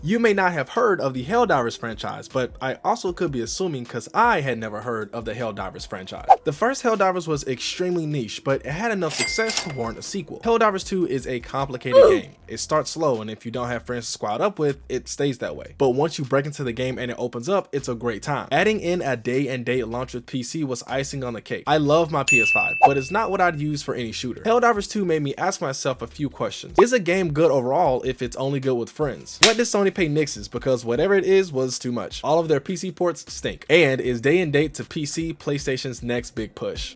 You may not have heard of the Helldivers franchise, but I also could be assuming because I had never heard of the Helldivers franchise. The first Helldivers was extremely niche, but it had enough success to warrant a sequel. Helldivers 2 is a complicated game. It starts slow, and if you don't have friends to squad up with, it stays that way. But once you break into the game and it opens up, it's a great time. Adding in a day and date launch with PC was icing on the cake. I love my PS5, but it's not what I'd use for any shooter. Helldivers 2 made me ask myself a few questions. Is a game good overall if it's only good with friends? What does Sony pay Nix's? Because whatever it is was too much. All of their PC ports stink. And is day and date to PC PlayStation's next big push?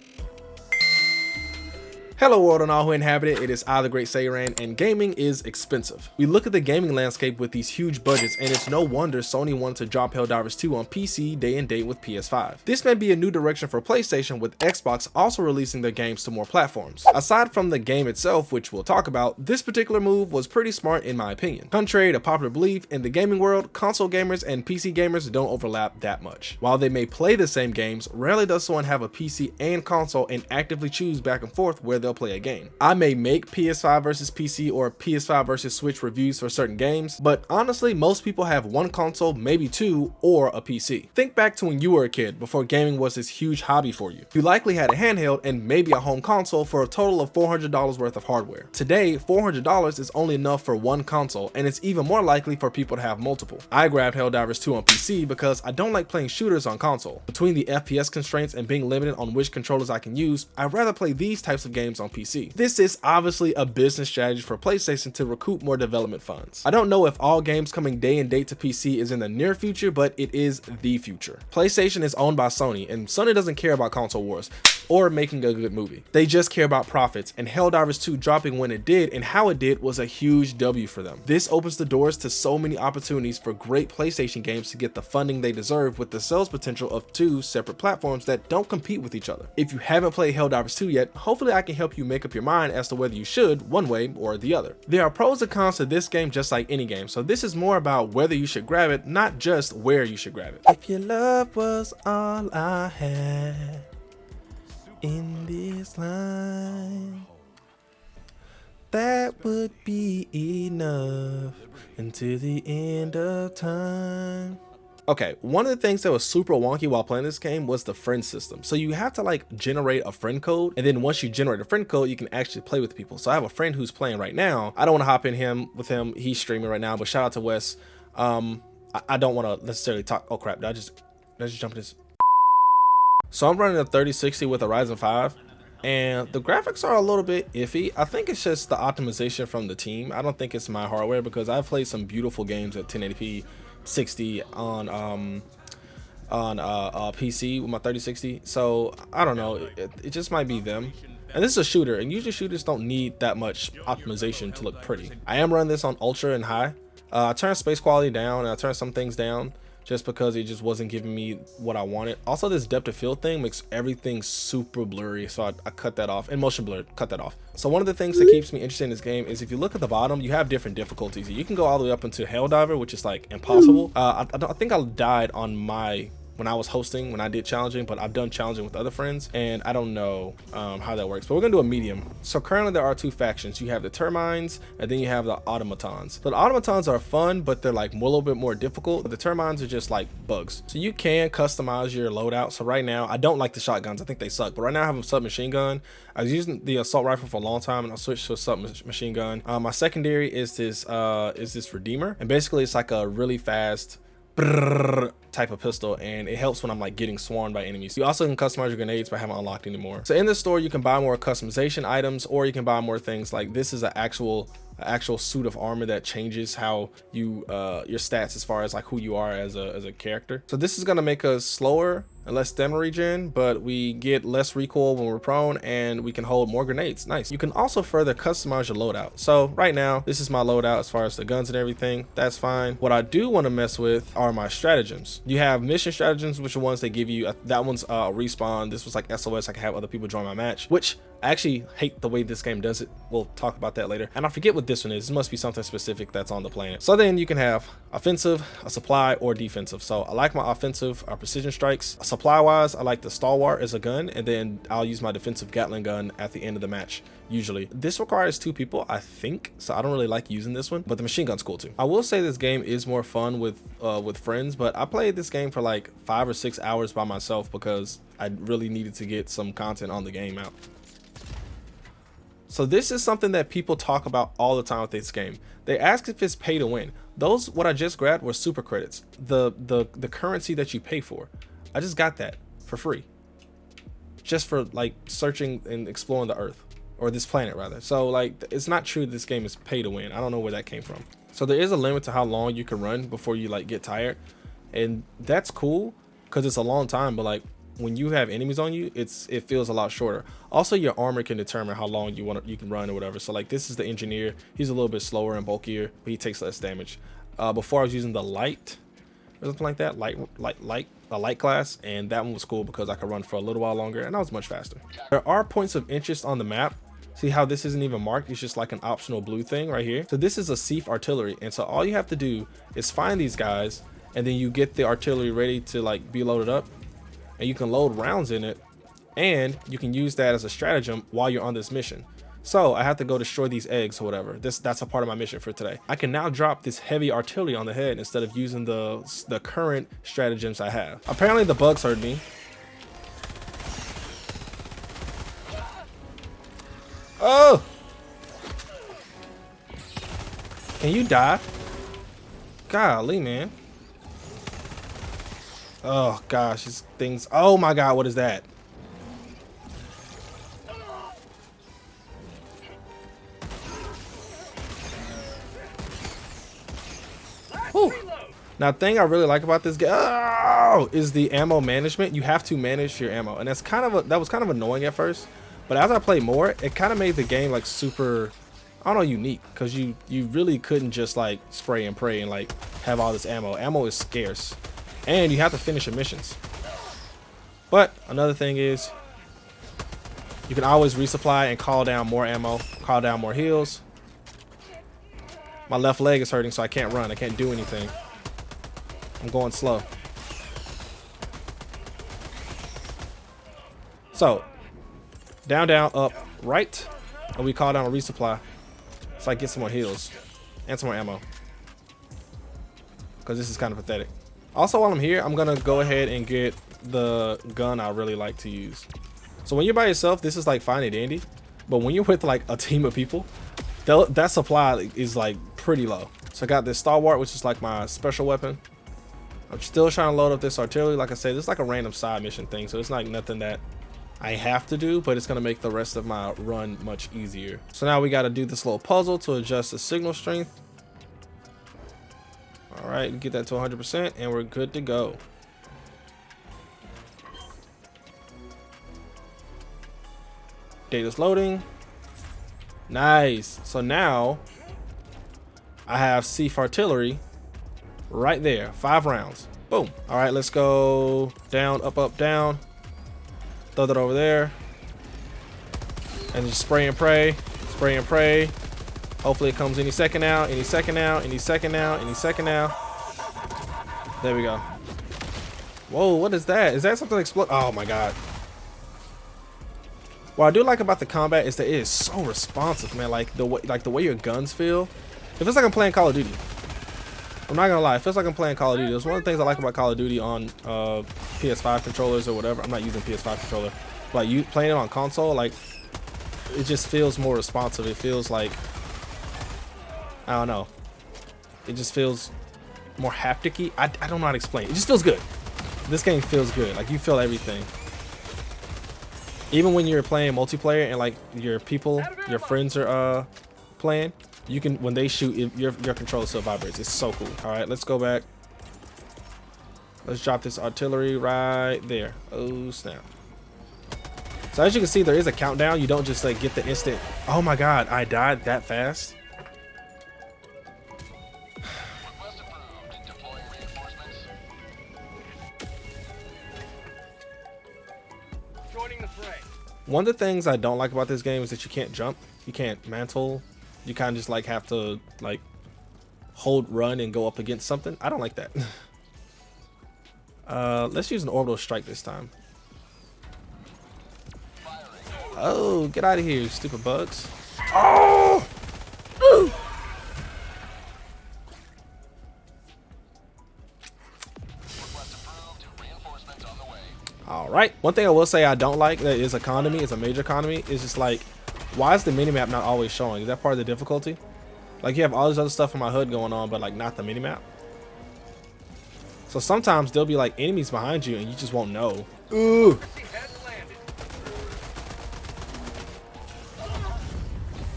Hello world and all who inhabit it, it is I the Great Sairan, and gaming is expensive. We look at the gaming landscape with these huge budgets, and it's no wonder Sony wanted to drop Helldivers 2 on PC day and date with PS5. This may be a new direction for PlayStation, with Xbox also releasing their games to more platforms. Aside from the game itself, which we'll talk about, this particular move was pretty smart in my opinion. Contrary to popular belief, in the gaming world, console gamers and PC gamers don't overlap that much. While they may play the same games, rarely does someone have a PC and console and actively choose back and forth where they'll play a game. I may make PS5 versus PC or PS5 versus Switch reviews for certain games, but honestly most people have one console, maybe two, or a PC. Think back to when you were a kid before gaming was this huge hobby for you. You likely had a handheld and maybe a home console for a total of $400 worth of hardware. Today, $400 is only enough for one console, and it's even more likely for people to have multiple. I grabbed Helldivers 2 on PC because I don't like playing shooters on console. Between the FPS constraints and being limited on which controllers I can use, I'd rather play these types of games on PC. This is obviously a business strategy for PlayStation to recoup more development funds. I don't know if all games coming day and date to PC is in the near future, but it is the future. PlayStation is owned by Sony, and Sony doesn't care about console wars or making a good movie. They just care about profits, and Helldivers 2 dropping when it did and how it did was a huge W for them. This opens the doors to so many opportunities for great PlayStation games to get the funding they deserve with the sales potential of two separate platforms that don't compete with each other. If you haven't played Helldivers 2 yet, hopefully I can help you make up your mind as to whether you should one way or the other. There are pros and cons to this game just like any game, so this is more about whether you should grab it, not just where you should grab it. If your love was all I had in this life, that would be enough until the end of time. Okay, one of the things that was super wonky while playing this game was the friend system. So you have to like generate a friend code, and then once you generate a friend code, you can actually play with people. So I have a friend who's playing right now. I don't want to hop in with him. He's streaming right now, but shout out to Wes. I don't want to necessarily talk. Oh crap, did I just jump this? So I'm running a 3060 with a Ryzen 5. And the graphics are a little bit iffy. I think it's just the optimization from the team. I don't think it's my hardware, because I've played some beautiful games at 1080p 60 on PC with my 3060. So I don't know, it just might be them. And this is a shooter, and usually shooters don't need that much optimization to look pretty. I am running this on ultra and high. I turned space quality down, and I turned some things down just because it just wasn't giving me what I wanted. Also, this depth of field thing makes everything super blurry, so I cut that off. And motion blur, cut that off. So one of the things that keeps me interested in this game is if you look at the bottom, you have different difficulties. You can go all the way up into Helldiver, which is like impossible. I think I died on when I was hosting, when I did challenging, but I've done challenging with other friends, and I don't know how that works, but we're gonna do a medium. So currently there are two factions. You have the Termines, and then you have the Automatons. So the Automatons are fun, but they're like a little bit more difficult. The Termines are just like bugs. So you can customize your loadout. So right now, I don't like the shotguns. I think they suck, but right now I have a submachine gun. I was using the assault rifle for a long time, and I'll switch to a submachine gun. My secondary is this Redeemer, and basically it's like a really fast type of pistol, and it helps when I'm like getting swarmed by enemies. You also can customize your grenades, but I haven't unlocked anymore. So in this store you can buy more customization items, or you can buy more things like this is an actual suit of armor that changes how you your stats as far as like who you are as a character. So this is going to make us slower and less stamina regen, but we get less recoil when we're prone, and we can hold more grenades. Nice. You can also further customize your loadout. So right now this is my loadout as far as the guns and everything. That's fine. What I do want to mess with are my stratagems. You have mission stratagems, which are ones they give you. That one's respawn. This was like SOS. I can have other people join my match, which I actually hate the way this game does it. We'll talk about that later. And I forget what this one is. This must be something specific that's on the planet. So then you can have offensive, a supply, or defensive. So I like my offensive precision strikes. Supply wise, I like the stalwart as a gun, and then I'll use my defensive Gatling gun at the end of the match. Usually this requires 2 people, I think, so I don't really like using this one, but the machine gun's cool too. I will say this game is more fun with friends, but I played this game for like 5 or 6 hours by myself because I really needed to get some content on the game out. So this is something that people talk about all the time with this game. They ask if it's pay to win. Those, what I just grabbed, were super credits, the currency that you pay for. I just got that for free, just for like searching and exploring the earth, or this planet rather. So like, it's not true this game is pay to win. I don't know where that came from. So there is a limit to how long you can run before you like get tired, and that's cool because it's a long time, but like when you have enemies on you, it feels a lot shorter. Also, your armor can determine how long you can run or whatever. So like, this is the engineer. He's a little bit slower and bulkier, but he takes less damage. Before I was using the light or something like that, a light class, and that one was cool because I could run for a little while longer and I was much faster. There are points of interest on the map. See how this isn't even marked? It's just like an optional blue thing right here. So this is a sieve artillery, and so all you have to do is find these guys, and then you get the artillery ready to like be loaded up, and you can load rounds in it, and you can use that as a stratagem while you're on this mission. So I have to go destroy these eggs or whatever. That's a part of my mission for today. I can now drop this heavy artillery on the head instead of using the current stratagems I have. Apparently the bugs hurt me. Oh! Can you die? Golly, man. Oh gosh, these things. Oh my god, what is that? Whew. Now, the thing I really like about this game is the ammo management. You have to manage your ammo, and that was kind of annoying at first. But as I played more, it kind of made the game like super, I don't know, unique, because you really couldn't just like spray and pray and like have all this ammo. Ammo is scarce, and you have to finish your missions. But another thing is, you can always resupply and call down more ammo, call down more heals. My left leg is hurting, so I can't run. I can't do anything. I'm going slow. So, down, down, up, right, and we call down a resupply, so I get some more heals and some more ammo, because this is kind of pathetic. Also, while I'm here, I'm gonna go ahead and get the gun I really like to use. So when you're by yourself, this is like fine and dandy, but when you're with like a team of people, that supply is like pretty low. So I got this stalwart, which is like my special weapon. I'm still trying to load up this artillery. Like I said, this is like a random side mission thing, so it's like nothing that I have to do, but it's gonna make the rest of my run much easier. So now we got to do this little puzzle to adjust the signal strength. All right, get that to 100%, and we're good to go. Data's loading. Nice. So now I have sieve artillery right there. 5 rounds. Boom. All right, let's go down, up, up, down. Throw that over there, and just spray and pray, spray and pray. Hopefully it comes any second now, any second now, any second now, any second now. There we go. Whoa, what is that? Is that something explode? Oh my god. What I do like about the combat is that it is so responsive, man. Like the way your guns feel. It feels like I'm playing Call of Duty. I'm not gonna lie, it feels like I'm playing Call of Duty. It's one of the things I like about Call of Duty on PS5 controllers or whatever. I'm not using PS5 controller. Like, you playing it on console, like, it just feels more responsive. It feels like, I don't know. It just feels more haptic-y. I don't know how to explain. It just feels good. This game feels good. Like, you feel everything. Even when you're playing multiplayer and like your friends are playing, you can, when they shoot, your controller still vibrates. It's so cool. All right, let's go back. Let's drop this artillery right there. Oh snap. So as you can see, there is a countdown. You don't just like get the instant. Oh my god, I died that fast. Joining the fray. One of the things I don't like about this game is that you can't jump, you can't mantle, you kind of just like have to like hold run and go up against something. I don't like that. Let's use an orbital strike this time. Oh, get out of here, you stupid bugs. Oh! Ooh. All right, one thing I will say I don't like that is economy, it's a major economy, is just like, why is the minimap not always showing? Is that part of the difficulty? Like, you have all this other stuff in my HUD going on, but like not the minimap. So sometimes there'll be like enemies behind you and you just won't know. Ooh.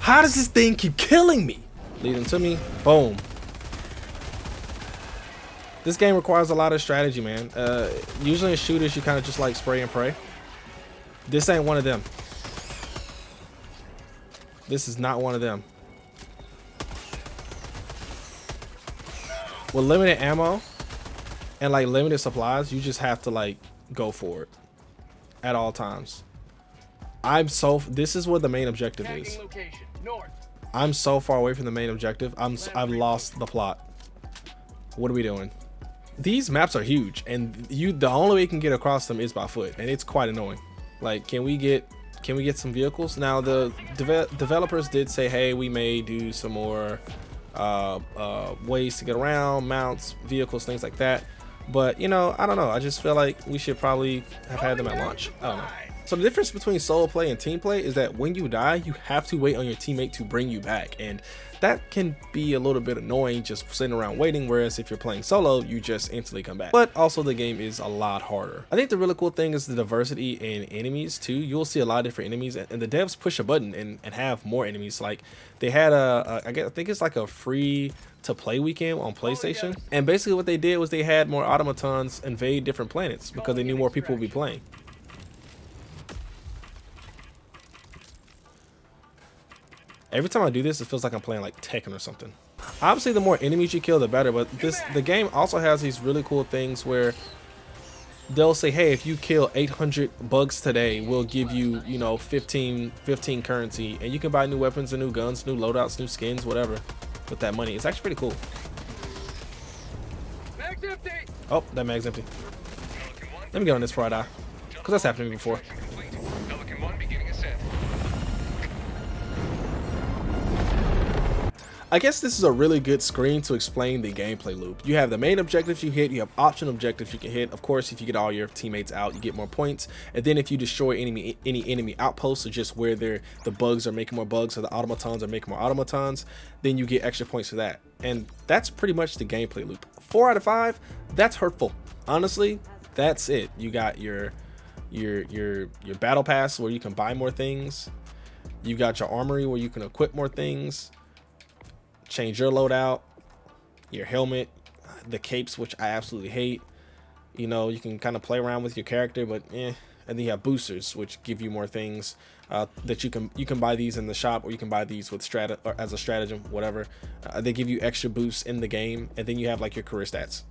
How does this thing keep killing me? Lead them to me. Boom. This game requires a lot of strategy, man. Usually in shooters, you kind of just like spray and pray. This ain't one of them. This is not one of them. With limited ammo and like limited supplies, you just have to like go for it at all times. This is what the main objective is. I'm so far away from the main objective. I've lost the plot. What are we doing? These maps are huge, and the only way you can get across them is by foot, and it's quite annoying. Like, can we get some vehicles? Now the developers did say, hey, we may do some more ways to get around, mounts, vehicles, things like that. But you know, I don't know. I just feel like we should probably have had them at launch. I don't know. So the difference between solo play and team play is that when you die, you have to wait on your teammate to bring you back, and that can be a little bit annoying just sitting around waiting, whereas if you're playing solo, you just instantly come back. But also the game is a lot harder. I think the really cool thing is the diversity in enemies too. You'll see a lot of different enemies, and the devs push a button and have more enemies. Like they had I think it's like a free to play weekend on PlayStation, and basically what they did was they had more automatons invade different planets because they knew more people would be playing. Every time I do this, it feels like I'm playing like Tekken or something. Obviously, the more enemies you kill, the better. But the game also has these really cool things where they'll say, hey, if you kill 800 bugs today, we'll give you, you know, 15 currency, and you can buy new weapons and new guns, new loadouts, new skins, whatever, with that money. It's actually pretty cool. Mag's empty. Oh, that mag's empty. Let me get on this before I die, because that's happened to me before. I guess this is a really good screen to explain the gameplay loop. You have the main objectives you hit, you have optional objectives you can hit. Of course, if you get all your teammates out, you get more points. And then if you destroy any enemy outposts, or just where the bugs are making more bugs or the automatons are making more automatons, then you get extra points for that. And that's pretty much the gameplay loop. 4 out of 5, that's hurtful. Honestly, that's it. You got your battle pass where you can buy more things. You got your armory where you can equip more things. Change your loadout, your helmet, the capes, which I absolutely hate. You know, you can kind of play around with your character, but and then you have boosters, which give you more things that you can buy these in the shop, or you can buy these with or as a stratagem, whatever. They give you extra boosts in the game, and then you have like your career stats.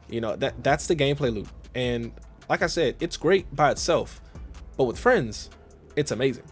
You know, that's the gameplay loop, and like I said, it's great by itself, but with friends, it's amazing.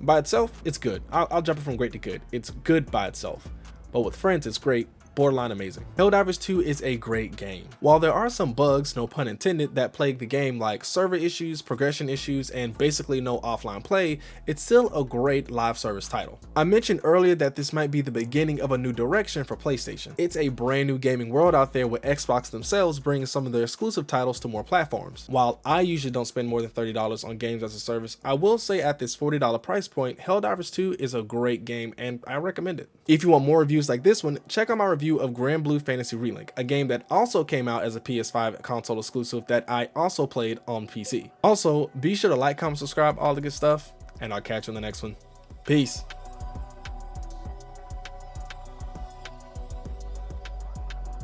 By itself, it's good. I'll jump it from great to good. It's good by itself, but with friends, it's great, borderline amazing. Helldivers 2 is a great game. While there are some bugs, no pun intended, that plague the game, like server issues, progression issues, and basically no offline play, it's still a great live service title. I mentioned earlier that this might be the beginning of a new direction for PlayStation. It's a brand new gaming world out there, with Xbox themselves bringing some of their exclusive titles to more platforms. While I usually don't spend more than $30 on games as a service, I will say at this $40 price point, Helldivers 2 is a great game, and I recommend it. If you want more reviews like this one, check out my review of Grand Blue Fantasy Relink, a game that also came out as a PS5 console exclusive that I also played on PC. Also, be sure to like, comment, subscribe, all the good stuff, and I'll catch you on the next one. Peace.